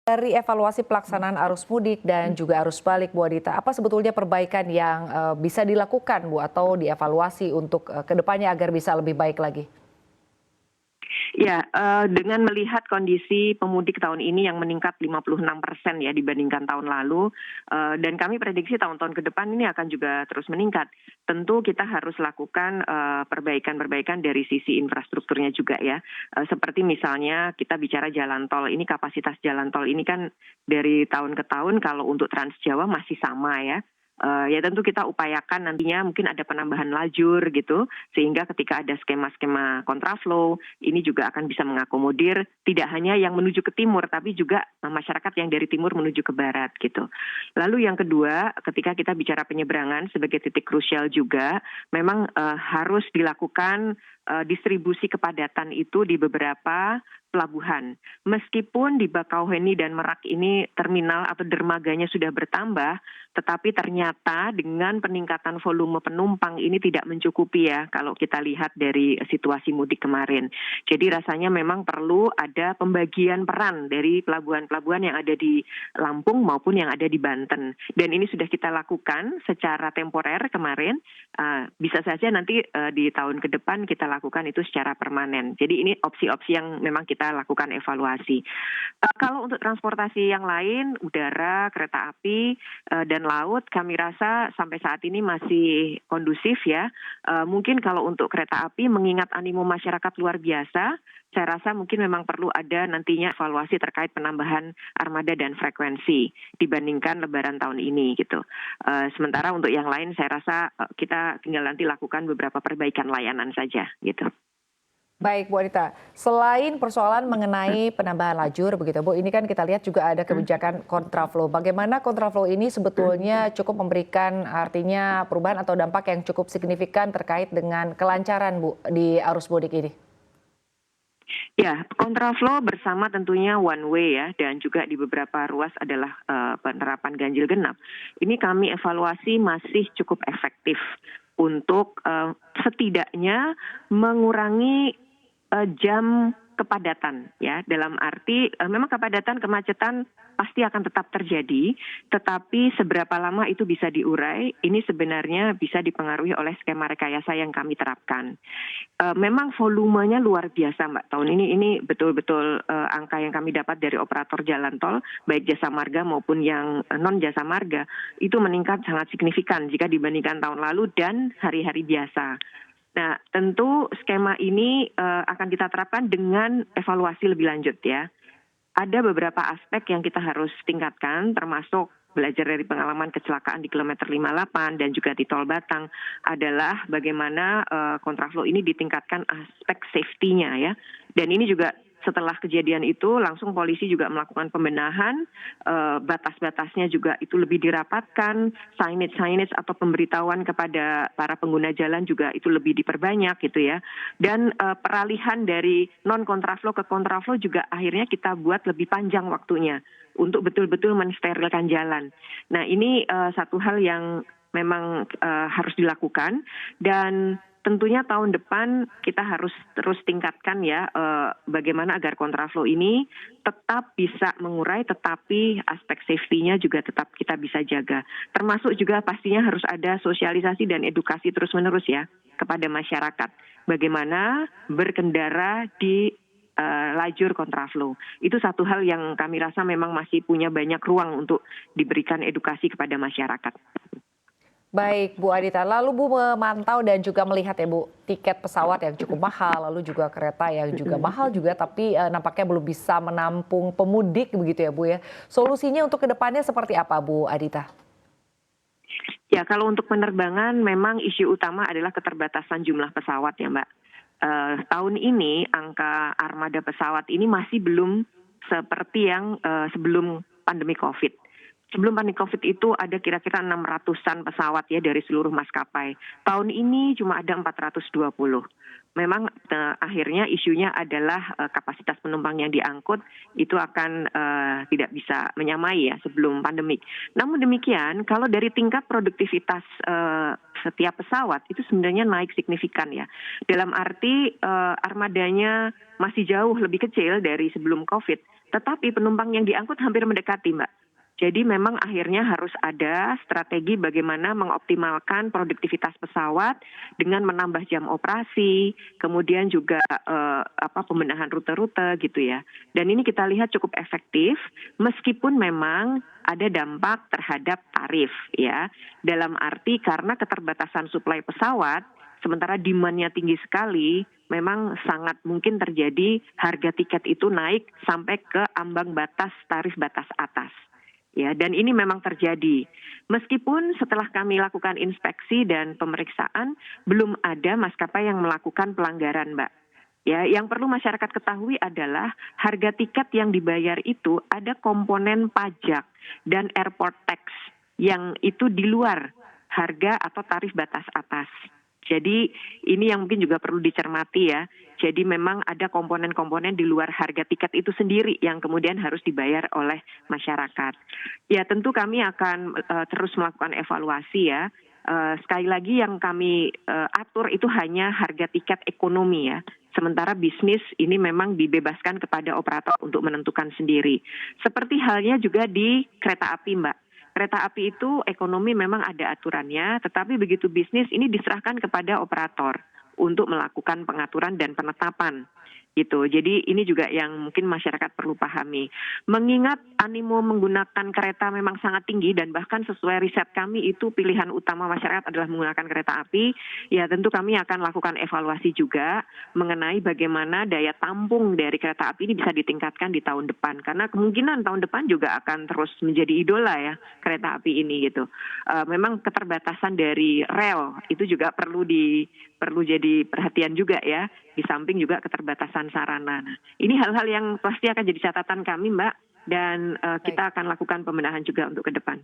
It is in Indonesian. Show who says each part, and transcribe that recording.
Speaker 1: Dari evaluasi pelaksanaan arus mudik dan juga arus balik, Bu Adita, apa sebetulnya perbaikan yang bisa dilakukan, Bu, atau dievaluasi untuk kedepannya agar bisa lebih baik lagi?
Speaker 2: Ya, dengan melihat kondisi pemudik tahun ini yang meningkat 56% ya dibandingkan tahun lalu, dan kami prediksi tahun-tahun ke depan ini akan juga terus meningkat. Tentu kita harus lakukan perbaikan-perbaikan dari sisi infrastrukturnya juga ya. Seperti misalnya kita bicara jalan tol, ini kapasitas jalan tol ini kan dari tahun ke tahun kalau untuk Trans Jawa masih sama ya. Ya tentu kita upayakan nantinya mungkin ada penambahan lajur gitu, sehingga ketika ada skema-skema kontraflow, ini juga akan bisa mengakomodir tidak hanya yang menuju ke timur, tapi juga masyarakat yang dari timur menuju ke barat gitu. Lalu yang kedua, ketika kita bicara penyeberangan sebagai titik krusial juga, memang harus dilakukan distribusi kepadatan itu di beberapa pelabuhan. Meskipun di Bakauheni dan Merak ini terminal atau dermaganya sudah bertambah, tetapi ternyata dengan peningkatan volume penumpang ini tidak mencukupi ya kalau kita lihat dari situasi mudik kemarin. Jadi rasanya memang perlu ada pembagian peran dari pelabuhan-pelabuhan yang ada di Lampung maupun yang ada di Banten. Dan ini sudah kita lakukan secara temporer kemarin, bisa saja nanti di tahun ke depan kita lakukan itu secara permanen. Jadi ini opsi-opsi yang memang kita lakukan evaluasi. Kalau untuk transportasi yang lain, udara, kereta api, dan laut, kami rasa sampai saat ini masih kondusif ya. Mungkin kalau untuk kereta api, mengingat animo masyarakat luar biasa, saya rasa mungkin memang perlu ada nantinya evaluasi terkait penambahan armada dan frekuensi dibandingkan Lebaran tahun ini gitu. Sementara untuk yang lain, saya rasa kita tinggal nanti lakukan beberapa perbaikan layanan saja gitu.
Speaker 1: Baik, Bu Adita. Selain persoalan mengenai penambahan lajur, begitu Bu, ini kan kita lihat juga ada kebijakan kontraflow. Bagaimana kontraflow ini sebetulnya cukup memberikan artinya perubahan atau dampak yang cukup signifikan terkait dengan kelancaran, Bu, di arus mudik ini?
Speaker 2: Ya, kontraflow bersama tentunya one way ya, dan juga di beberapa ruas adalah penerapan ganjil genap. Ini kami evaluasi masih cukup efektif untuk setidaknya mengurangi jam kepadatan ya, dalam arti memang kepadatan kemacetan pasti akan tetap terjadi, tetapi seberapa lama itu bisa diurai ini sebenarnya bisa dipengaruhi oleh skema rekayasa yang kami terapkan. Memang volumenya luar biasa Mbak tahun ini betul-betul angka yang kami dapat dari operator jalan tol baik jasa marga maupun yang non jasa marga itu meningkat sangat signifikan jika dibandingkan tahun lalu dan hari-hari biasa. Nah, tentu skema ini akan kita terapkan dengan evaluasi lebih lanjut ya. Ada beberapa aspek yang kita harus tingkatkan, termasuk belajar dari pengalaman kecelakaan di kilometer 58 dan juga di Tol Batang adalah bagaimana kontraflow ini ditingkatkan aspek safety-nya ya. Dan ini juga setelah kejadian itu langsung polisi juga melakukan pembenahan, batas-batasnya juga itu lebih dirapatkan, signage atau pemberitahuan kepada para pengguna jalan juga itu lebih diperbanyak gitu ya. Dan peralihan dari non kontraflow ke kontraflow juga akhirnya kita buat lebih panjang waktunya untuk betul-betul mensterilkan jalan. Nah ini satu hal yang memang harus dilakukan dan tentunya tahun depan kita harus terus tingkatkan ya bagaimana agar kontraflow ini tetap bisa mengurai tetapi aspek safety-nya juga tetap kita bisa jaga. Termasuk juga pastinya harus ada sosialisasi dan edukasi terus-menerus ya kepada masyarakat. Bagaimana berkendara di lajur kontraflow. Itu satu hal yang kami rasa memang masih punya banyak ruang untuk diberikan edukasi kepada masyarakat.
Speaker 1: Baik, Bu Adita. Lalu Bu memantau dan juga melihat ya Bu, tiket pesawat yang cukup mahal, lalu juga kereta yang juga mahal juga, tapi nampaknya belum bisa menampung pemudik begitu ya Bu ya. Solusinya untuk kedepannya seperti apa Bu Adita?
Speaker 2: Ya, kalau untuk penerbangan memang isu utama adalah keterbatasan jumlah pesawat ya Mbak. Tahun ini angka armada pesawat ini masih belum seperti yang sebelum pandemi COVID. Sebelum pandemi COVID itu ada kira-kira 600-an pesawat ya dari seluruh maskapai. Tahun ini cuma ada 420. memang akhirnya isunya adalah kapasitas penumpang yang diangkut itu akan tidak bisa menyamai ya sebelum pandemik. Namun demikian, kalau dari tingkat produktivitas setiap pesawat itu sebenarnya naik signifikan ya. Dalam arti armadanya masih jauh lebih kecil dari sebelum COVID, tetapi penumpang yang diangkut hampir mendekati, Mbak. Jadi memang akhirnya harus ada strategi bagaimana mengoptimalkan produktivitas pesawat dengan menambah jam operasi, kemudian juga pembenahan rute-rute gitu ya. Dan ini kita lihat cukup efektif meskipun memang ada dampak terhadap tarif ya. Dalam arti karena keterbatasan suplai pesawat, sementara demand-nya tinggi sekali, memang sangat mungkin terjadi harga tiket itu naik sampai ke ambang batas tarif batas atas. Ya, dan ini memang terjadi. Meskipun setelah kami lakukan inspeksi dan pemeriksaan, belum ada maskapai yang melakukan pelanggaran, Mbak. Ya, yang perlu masyarakat ketahui adalah harga tiket yang dibayar itu ada komponen pajak dan airport tax yang itu di luar harga atau tarif batas atas. Jadi ini yang mungkin juga perlu dicermati ya. Jadi memang ada komponen-komponen di luar harga tiket itu sendiri yang kemudian harus dibayar oleh masyarakat. Ya tentu kami akan terus melakukan evaluasi ya. Sekali lagi yang kami atur itu hanya harga tiket ekonomi ya. Sementara bisnis ini memang dibebaskan kepada operator untuk menentukan sendiri. Seperti halnya juga di kereta api, Mbak. Kereta api itu ekonomi memang ada aturannya, tetapi begitu bisnis ini diserahkan kepada operator untuk melakukan pengaturan dan penetapan. Gitu. Jadi ini juga yang mungkin masyarakat perlu pahami. Mengingat animo menggunakan kereta memang sangat tinggi dan bahkan sesuai riset kami itu pilihan utama masyarakat adalah menggunakan kereta api, ya tentu kami akan lakukan evaluasi juga mengenai bagaimana daya tampung dari kereta api ini bisa ditingkatkan di tahun depan. Karena kemungkinan tahun depan juga akan terus menjadi idola ya kereta api ini gitu. Memang keterbatasan dari rel itu juga perlu jadi perhatian juga ya, di samping juga keterbatasan sarana. Nah, ini hal-hal yang pasti akan jadi catatan kami, Mbak, dan kita akan lakukan pembenahan juga untuk ke depan.